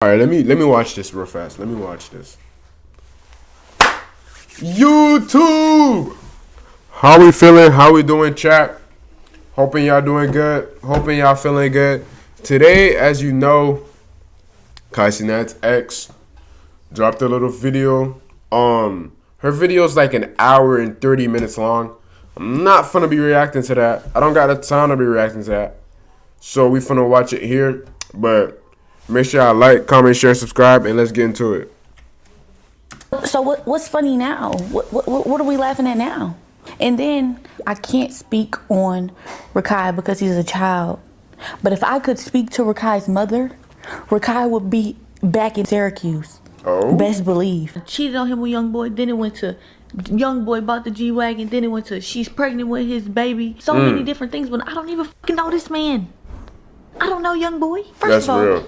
All right, let me watch this real fast. Let me watch this. YouTube. How we feeling? How we doing, chat? Hoping y'all doing good. Hoping y'all feeling good. Today, as you know, Kaisinat's ex dropped a little video. Her video is like an hour and 30 minutes long. I'm not finna be reacting to that. I don't got the time to be reacting to that. So we finna watch it here. But make sure y'all like, comment, share, subscribe, and let's get into it. So what's funny now? What are we laughing at now? And then I can't speak on Rakai because he's a child. But if I could speak to Rakai's mother, Rakai would be back in Syracuse. Oh. Best believe. Cheated on him with young boy, then it went to young boy bought the G-Wagon, then it went to she's pregnant with his baby. So many different things, but I don't even fucking know this man. I don't know young boy. First of all, real.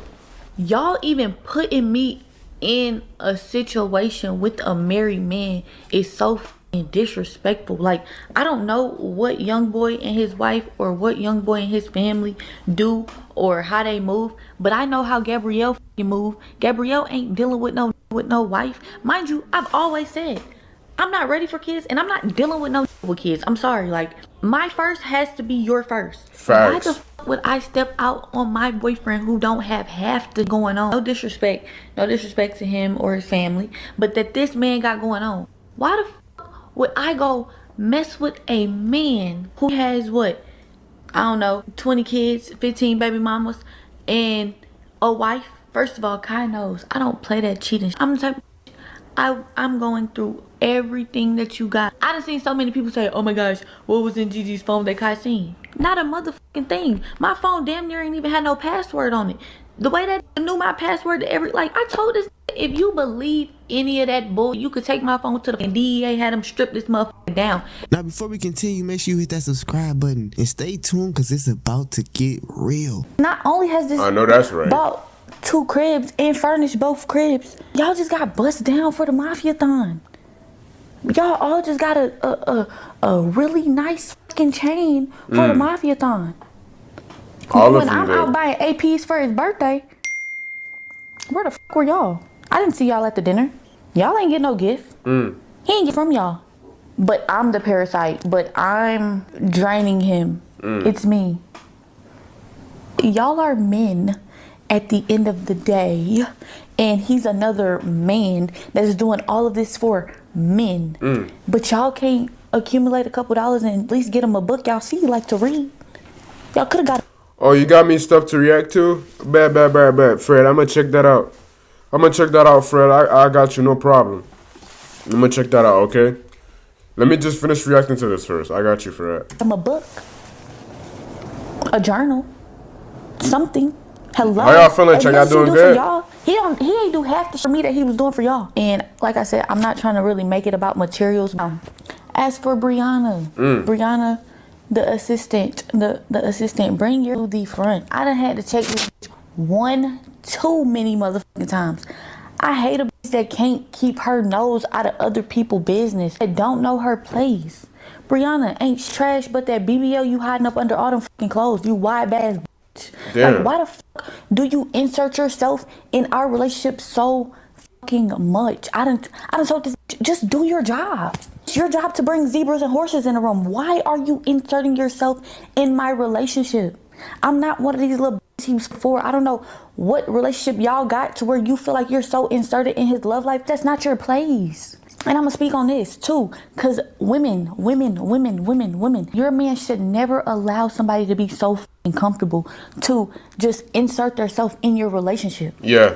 Y'all even putting me in a situation with a married man is so fucking disrespectful. Like, I don't know what young boy and his wife or what young boy and his family do or how they move, but I know how Gabrielle fucking move. Gabrielle ain't dealing with no wife. Mind you, I've always said I'm not ready for kids and I'm not dealing with no with kids. I'm sorry. Like, my first has to be your first. Facts. Why the fuck would I step out on my boyfriend who don't have half the going on? No disrespect to him or his family, but that this man got going on. Why the fuck would I go mess with a man who has what? I don't know, 20 kids, 15 baby mamas, and a wife? First of all, Kai knows I don't play that cheating. I'm the type of I'm going through everything that you got. I done seen so many people say, oh my gosh, what was in Gigi's phone that Kai seen? Not a motherfucking thing. My phone damn near ain't even had no password on it. The way that knew my password to like, I told this, if you believe any of that bull, you could take my phone to the DEA, had them strip this motherfucker down. Now, before we continue, make sure you hit that subscribe button and stay tuned because it's about to get real. Not only has this I know that's right. bought 2 cribs and furnished both cribs, y'all just got bust down for the mafia-thon. Y'all all just got a really nice fucking chain for the mafia-thon. All when of them I'm did. out buying APs for his birthday, where the fuck were y'all? I didn't see y'all at the dinner. Y'all ain't get no gift. He ain't get from y'all. But I'm the parasite. But I'm draining him. It's me. Y'all are men at the end of the day, and he's another man that is doing all of this for men. But y'all can't accumulate a couple dollars and at least get him a book y'all see like to read. Y'all could have got. Oh, you got me stuff to react to? Bad. Fred, I'm gonna check that out. Fred. I got you, no problem. I'm gonna check that out, okay? Let me just finish reacting to this first. I got you for that. Him a book, a journal, something. Hello. How y'all feeling? Check y'all doing good? He ain't do half the for me that he was doing for y'all. And like I said, I'm not trying to really make it about materials. As for Brianna, the assistant, bring your to the front. I done had to check this too many motherfucking times. I hate a bitch that can't keep her nose out of other people's business, that don't know her place. Brianna ain't trash, but that BBL you hiding up under all them fucking clothes. You wide ass. Damn. Like, why the fuck do you insert yourself in our relationship so fucking much? I done told this, just do your job. It's your job to bring zebras and horses in the room. Why are you inserting yourself in my relationship? I'm not one of these little teams for. I don't know what relationship y'all got to where you feel like you're so inserted in his love life. That's not your place. And I'm gonna speak on this too, because women, your man should never allow somebody to be so fucking comfortable to just insert themselves in your relationship. Yeah,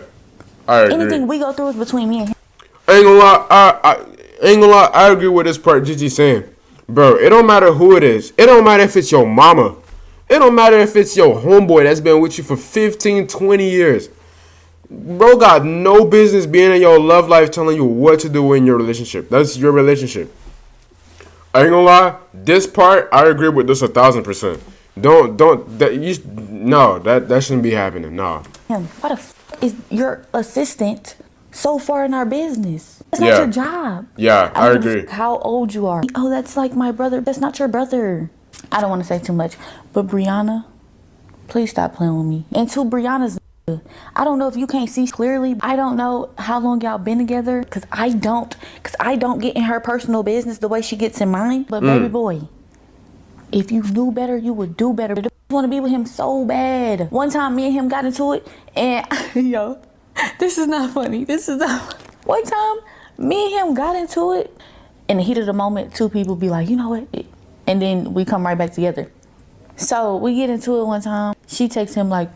I agree. Anything we go through is between me and him. I ain't gonna lie, I ain't gonna lie, I agree with this part Gigi's saying. Bro, it don't matter who it is. It don't matter if it's your mama. It don't matter if it's your homeboy that's been with you for 15, 20 years. Bro got no business being in your love life telling you what to do in your relationship. That's your relationship. I ain't gonna lie, this part I agree with this 1,000%. That shouldn't be happening. Nah. Why the fuck is your assistant so far in our business? That's not your job. Yeah, I agree. How old you are? Oh, that's like my brother. That's not your brother. I don't want to say too much, but Brianna, please stop playing with me. And to Brianna's I don't know if you can't see clearly. I don't know how long y'all been together, cause I don't get in her personal business the way she gets in mine. But baby boy, if you knew better, you would do better. I want to be with him so bad. One time, me and him got into it, and yo, this is not funny. One time, me and him got into it. In the heat of the moment, two people be like, you know what? And then we come right back together. So we get into it one time. She texts him like,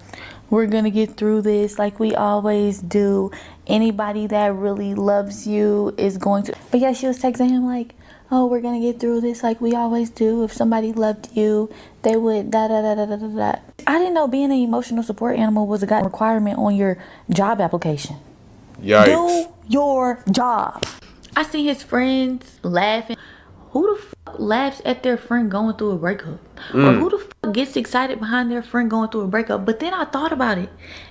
we're going to get through this like we always do. Anybody that really loves you is going to. But yeah, she was texting him like, oh, we're going to get through this like we always do. If somebody loved you, they would da da da da da da da. I didn't know being an emotional support animal was a requirement on your job application. Yikes. Do your job. I see his friends laughing. Who the fuck laughs at their friend going through a breakup? Or who the fuck gets excited behind their friend going through a breakup? But then I thought about it.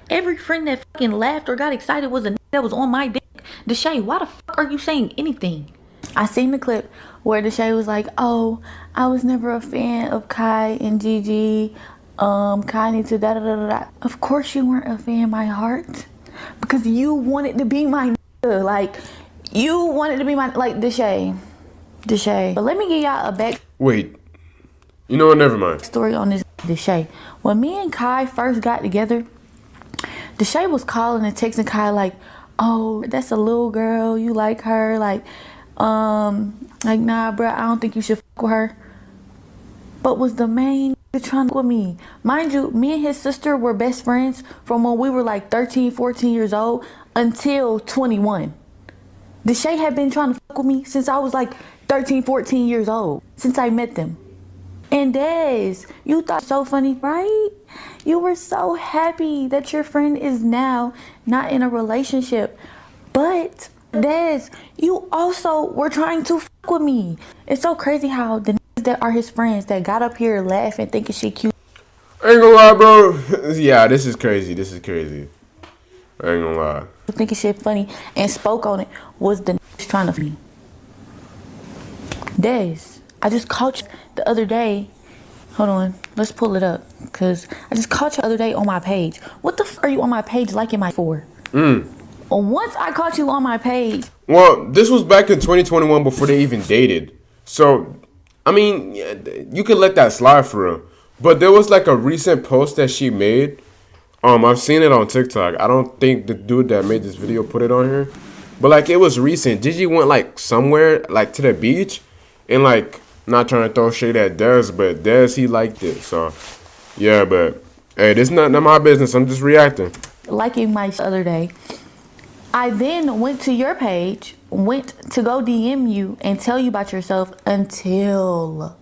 Every friend that fucking laughed or got excited was a that was on my dick. Deshae, why the fuck are you saying anything? I seen the clip where Deshae was like, oh, I was never a fan of Kai and Gigi. Kai needs to da da da da da. Of course you weren't a fan, my heart. Because you wanted to be my nigga. Like, you wanted to be my, like, Deshae. But let me give y'all a back. Wait. You know what? Never mind. Story on this Deshae. When me and Kai first got together, Deshae was calling and texting Kai like, oh, that's a little girl. You like her. Like, nah, bro, I don't think you should fuck with her. But was the main trying to with me. Mind you, me and his sister were best friends from when we were like 13, 14 years old until 21. Deshae had been trying to fuck with me since I was like 13, 14 years old. Since I met them. And Des, you thought so funny, right? You were so happy that your friend is now not in a relationship. But Des, you also were trying to fuck with me. It's so crazy how the niggas that are his friends that got up here laughing, thinking shit cute. I ain't gonna lie, bro. Yeah, this is crazy. I ain't gonna lie. Thinking shit funny and spoke on it was the niggas trying to me. Des, I just caught you the other day. Hold on, let's pull it up. Cause I just caught you the other day on my page. What the f are you on my page liking my for? Once I caught you on my page. Well, this was back in 2021 before they even dated. So, I mean, you could let that slide for real. But there was like a recent post that she made. I've seen it on TikTok. I don't think the dude that made this video put it on here. But like it was recent. Gigi went like somewhere, like to the beach. And like, not trying to throw shade at Des, but Des, he liked it. So, yeah, but hey, this is not my business. I'm just reacting. Liking my other day. I then went to your page, went to go DM you and tell you about yourself until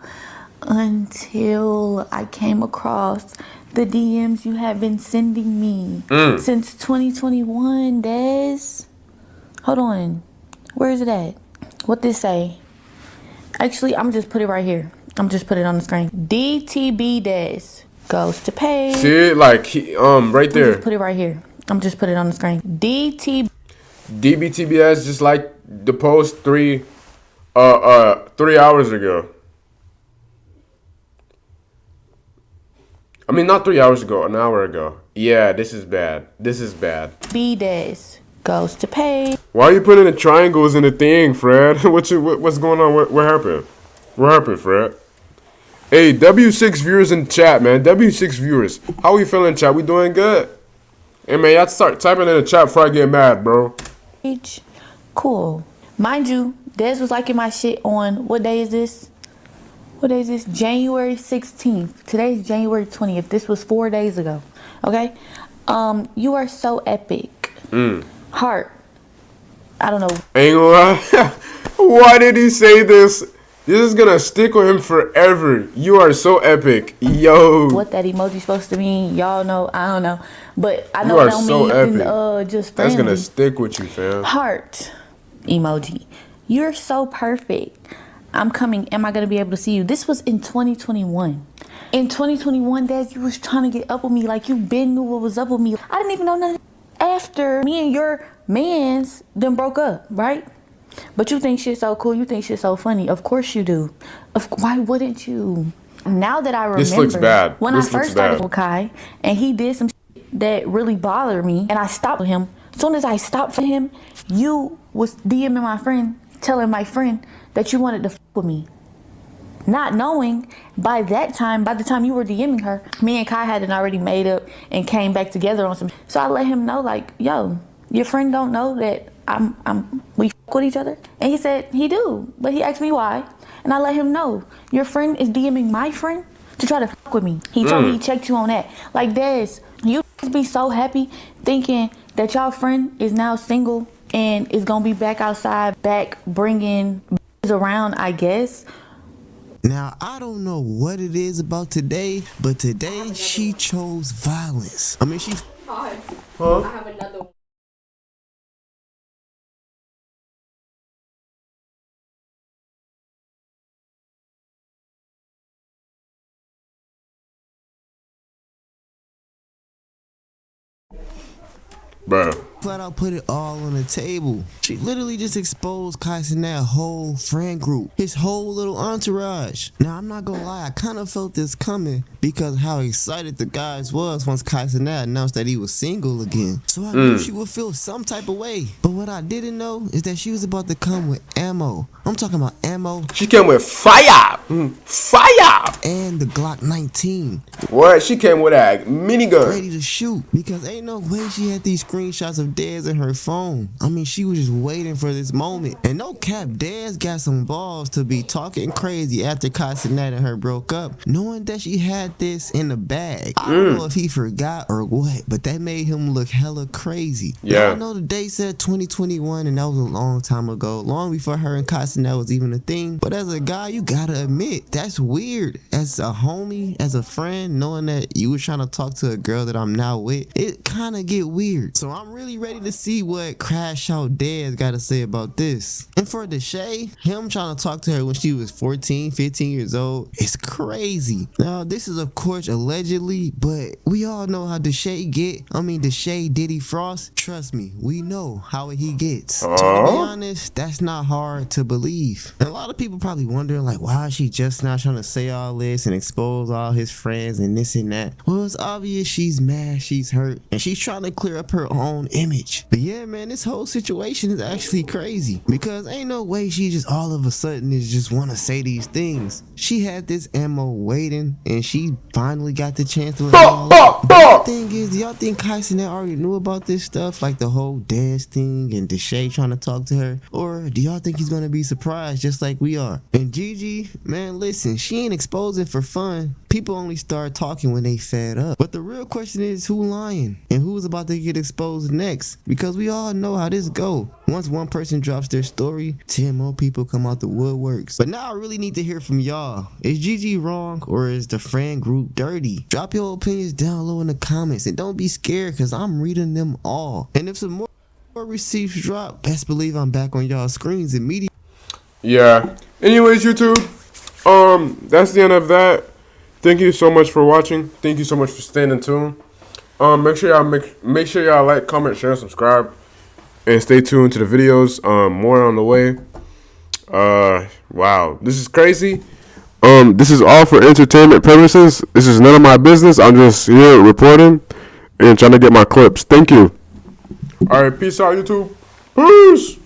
I came across the DMs you have been sending me since 2021, Des. Hold on. Where is it at? What this say? Actually, I'm just put it right here. I'm just put it on the screen. DTB Des goes to page. See it? Like, right there. Just put it right here. I'm just put it on the screen. DBTBS just like the post 3 hours ago. I mean, not 3 hours ago, an hour ago. Yeah, this is bad. B Des goes to page. Why are you putting the triangles in the thing, Fred? What's going on? What happened? What happened, Fred? Hey, W6 viewers in chat, man. W6 viewers. How we feeling, chat? We doing good? Hey, man, y'all start typing in the chat before I get mad, bro. Cool. Mind you, Des was liking my shit on, what day is this? January 16th. Today's January 20th. This was 4 days ago. Okay? You are so epic. Heart. I don't know. Ain't gonna lie. Why did he say this? This is gonna stick with him forever. You are so epic. Yo. What that emoji supposed to mean, y'all know. I don't know. But I know you are it don't so mean epic. Just friendly. That's gonna stick with you, fam. Heart emoji. You're so perfect. I'm coming. Am I going to be able to see you? This was in 2021. In 2021, Dad, you was trying to get up with me like you been knew what was up with me. I didn't even know nothing. After me and your mans then broke up, right? But you think shit's so cool. You think shit's so funny. Of course you do. Why wouldn't you? Now that I remember, This looks bad. When I first started with Kai and he did some shit that really bothered me, and I stopped him. As soon as I stopped for him, you was DMing my friend, telling my friend that you wanted to fuck with me. Not knowing by the time you were DMing her, me and Kai hadn't already made up and came back together on some. So I let him know, like, yo, your friend don't know that we fuck with each other? And he said he do, but he asked me why. And I let him know, your friend is DMing my friend to try to fuck with me. He told me he checked you on that. Like, Des, you just be so happy thinking that your friend is now single and is gonna be back outside, back bringing around, I guess. Now, I don't know what it is about today, but today she chose violence. I mean, she... I have another one. Bro. flat out put it all on the table. She literally just exposed Kyson that whole friend group, his whole little entourage. Now, I'm not gonna lie, I kind of felt this coming because how excited the guys was once Kyson announced that he was single again. So I knew she would feel some type of way. But what I didn't know is that she was about to come with ammo. I'm talking about ammo. She came with fire. Fire. And the Glock 19. What? She came with a minigun. Ready to shoot. Because ain't no way she had these screenshots of Dez in her phone. I mean, she was just waiting for this moment. And no cap, Dez got some balls to be talking crazy after Kyson and her broke up, knowing that she had this in the bag. I don't know if he forgot or what, but that made him look hella crazy. Yeah. Now, I know the date said 2021, and that was a long time ago, long before her and Kyson that was even a thing. But as a guy, you gotta admit, that's weird. As a homie, as a friend, knowing that you were trying to talk to a girl that I'm now with, it kind of get weird. So I'm really ready to see what Crash Out Dez got to say about this. And for Deshae, him trying to talk to her when she was 14, 15 years old, it's crazy. Now, this is of course allegedly, but we all know how Deshae Diddy Frost, trust me, we know how he gets. So to be honest, that's not hard to believe. And a lot of people probably wondering, like, why is she just not trying to say all this and expose all his friends and this and that? Well, it's obvious she's mad, she's hurt, and she's trying to clear up her own image. But yeah, man, this whole situation is actually crazy, because ain't no way she just all of a sudden is just want to say these things. She had this ammo waiting, and she finally got the chance to let it all out. But the thing is, do y'all think Kyson already knew about this stuff, like the whole Dez thing and Deshae trying to talk to her? Or do y'all think he's gonna be surprised just like we are? And Gigi, man, listen, she ain't exposing for fun. People only start talking when they fed up. But the real question is, who lying? And who's about to get exposed next? Because we all know how this go. Once one person drops their story, 10 more people come out the woodworks. But now I really need to hear from y'all. Is Gigi wrong, or is the friend group dirty? Drop your opinions down low in the comments, and don't be scared, because I'm reading them all. And if some more receipts drop, best believe I'm back on y'all screens immediately. Yeah. Anyways, YouTube, that's the end of that. Thank you so much for watching. Thank you so much for staying in tune. Make sure y'all like, comment, share, subscribe, and stay tuned to the videos. More on the way. Wow, this is crazy. This is all for entertainment purposes. This is none of my business. I'm just here reporting and trying to get my clips. Thank you. All right, peace out, YouTube. Peace.